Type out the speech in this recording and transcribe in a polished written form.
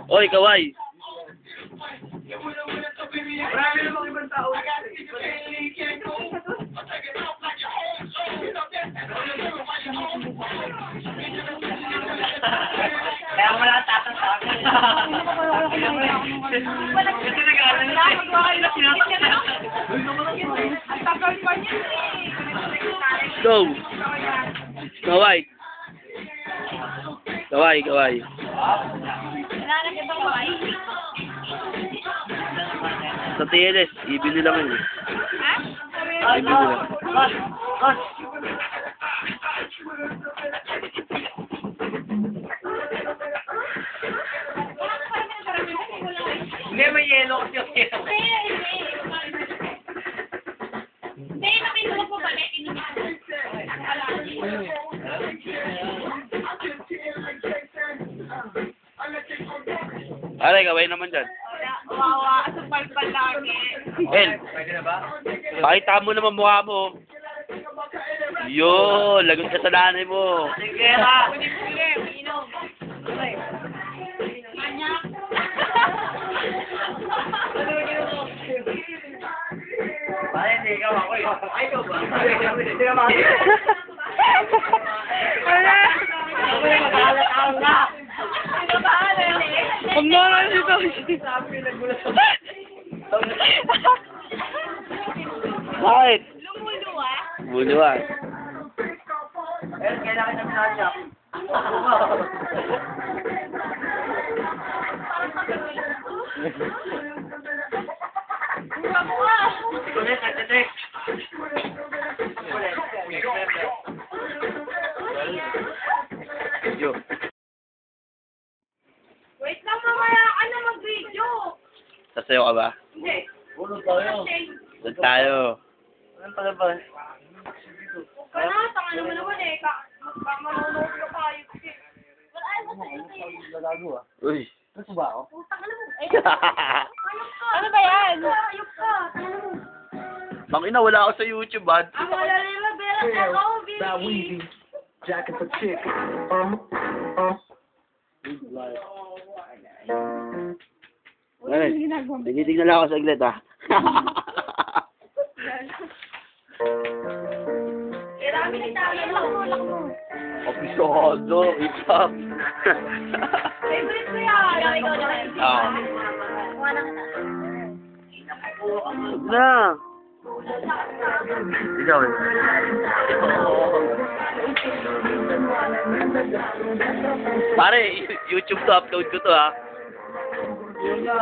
Oy, kaway. Marami namang ibang tao. Kaya wala tatang sa akin. Kasi nag-aaral na. Ang tagal pa niya eh. Go. Kaway. Kaway, kaway. Wala na siya ba kaway? Sa TLS, ibili lang yun. Ha? Ibili lang. Hindi, may yellow kasi yung yellow. Hindi, napinuha po ba? Aray, kaway naman dyan. Wawa, asupal pa lagi. El, Pwede na ba? pakita mo naman mukha mo. Yo, lagot ka sa nanay mo. Sige ha. Puli-puli, uminom. Manyak. Bakit hindi ikaw ako eh? Ay, ikaw ba? Hindi ka mati. Wala. Nakalatang na. Pinabahalan eh. Huwag mo lang dito. Bakit? Lumuluwa. Buluan. Eh, kailangan namin na-shop. Kulit, nagtitik. Yo. Wait lang, mamaya ka na mag-video. Sasayo ka ba? Hindi. Ulo tayo. Doon tayo. Ano pala ba? Huwag ka na, tanga naman eh. Manonood ka tayo. Wala ay, basta yun. Lalago ah. Uy. Ano ba ako? Putang na mo. Ano ba yan? Ayok ka. Makina, wala ako sa YouTube, bad. Ang wala nila, Bella. Ako, That Vicky. weedy jacket for chick. Ay, nagitignan lang ako saglit, ha. Kailangan nagtawag mo. Opisado, isap. Favorite ko yan. Ikaw naman. Oo. Kuha na kita. Huwag na. Ikaw eh. Pare, YouTube to, upload ko to, ha. Yun na.